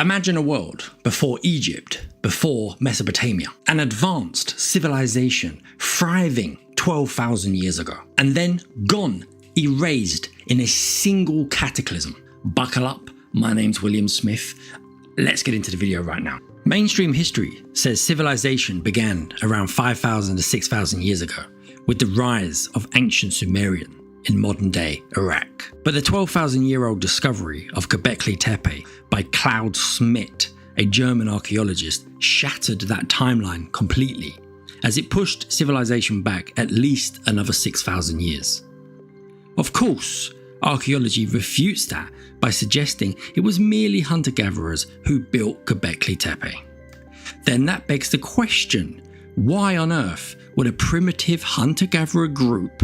Imagine a world before Egypt, before Mesopotamia, an advanced civilization thriving 12,000 years ago, and then gone, erased in a single cataclysm. Buckle up, my name's William Smith. Let's get into the video right now. Mainstream history says civilization began around 5,000 to 6,000 years ago with the rise of ancient Sumerian in modern-day Iraq. But the 12,000-year-old discovery of Göbekli Tepe by Claude Schmidt, a German archaeologist, shattered that timeline completely, as it pushed civilization back at least another 6,000 years. Of course, archaeology refutes that by suggesting it was merely hunter-gatherers who built Göbekli Tepe. Then that begs the question, why on earth would a primitive hunter-gatherer group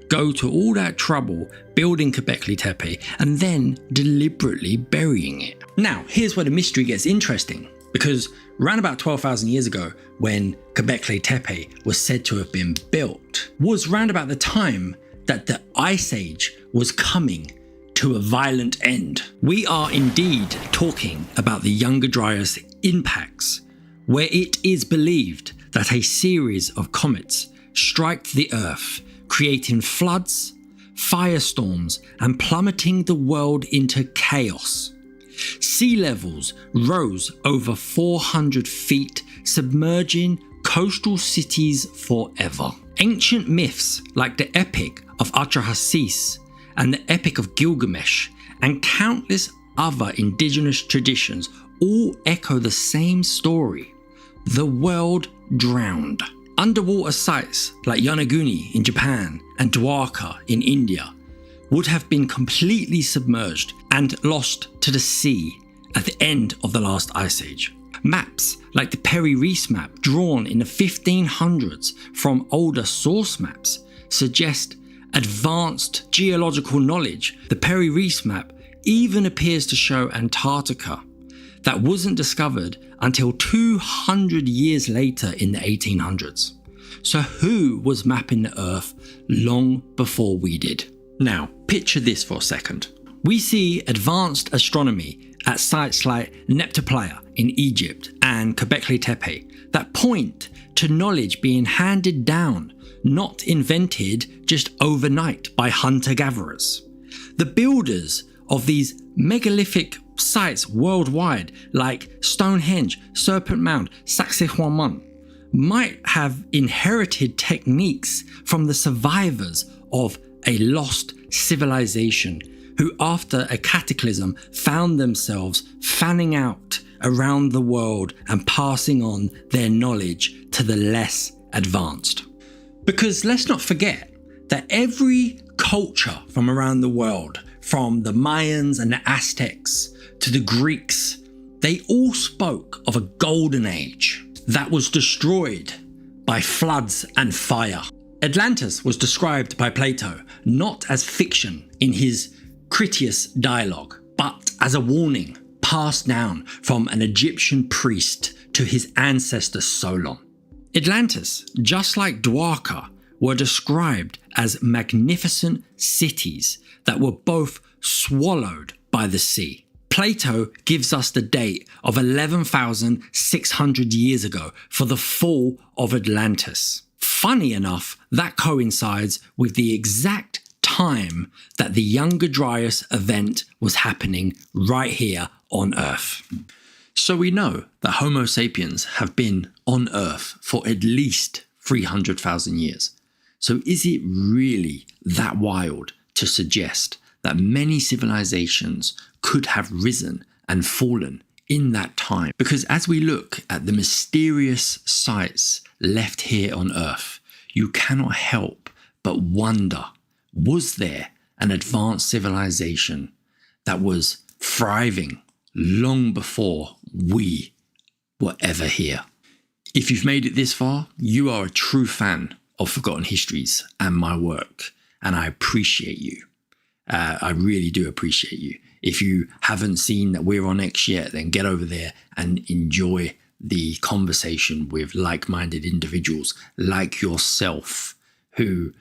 go to all that trouble building Göbekli Tepe and then deliberately burying it? Now, here's where the mystery gets interesting, because around about 12,000 years ago, when Göbekli Tepe was said to have been built, was round about the time that the Ice Age was coming to a violent end. We are indeed talking about the Younger Dryas impacts, where it is believed that a series of comets struck the Earth, creating floods, firestorms, and plummeting the world into chaos. Sea levels rose over 400 feet, submerging coastal cities forever. Ancient myths like the Epic of Atrahasis and the Epic of Gilgamesh and countless other indigenous traditions all echo the same story. The world drowned. Underwater sites like Yonaguni in Japan and Dwarka in India would have been completely submerged and lost to the sea at the end of the last ice age. Maps like the Perry Reese map drawn in the 1500s from older source maps suggest advanced geological knowledge. The Perry Reese map even appears to show Antarctica that wasn't discovered until 200 years later in the 1800s. So who was mapping the Earth long before we did? Now, picture this for a second. We see advanced astronomy at sites like Neptune in Egypt and Göbekli Tepe that point to knowledge being handed down, not invented just overnight by hunter-gatherers. The builders of these megalithic sites worldwide like Stonehenge, Serpent Mound, Sacsayhuaman might have inherited techniques from the survivors of a lost civilization who after a cataclysm found themselves fanning out around the world and passing on their knowledge to the less advanced. Because let's not forget that every culture from around the world, from the Mayans and the Aztecs to the Greeks, they all spoke of a golden age that was destroyed by floods and fire. Atlantis was described by Plato not as fiction in his Critias dialogue, but as a warning passed down from an Egyptian priest to his ancestor Solon. Atlantis, just like Dwarka, were described as magnificent cities that were both swallowed by the sea. Plato gives us the date of 11,600 years ago for the fall of Atlantis. Funny enough, that coincides with the exact time that the Younger Dryas event was happening right here on Earth. So we know that Homo sapiens have been on Earth for at least 300,000 years. So is it really that wild to suggest that many civilizations could have risen and fallen in that time? Because as we look at the mysterious sites left here on Earth, you cannot help but wonder, was there an advanced civilization that was thriving long before we were ever here? If you've made it this far, you are a true fan of Forgotten Histories and my work, and I appreciate you. I really do appreciate you. If you haven't seen that we're on X yet, then get over there and enjoy the conversation with like-minded individuals like yourself who,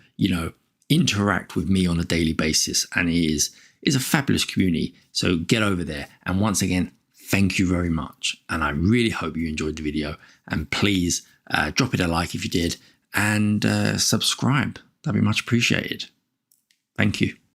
interact with me on a daily basis, and it is a fabulous community. So get over there. And once again, thank you very much. And I really hope you enjoyed the video. And please drop it a like if you did, and subscribe. That'd be much appreciated. Thank you.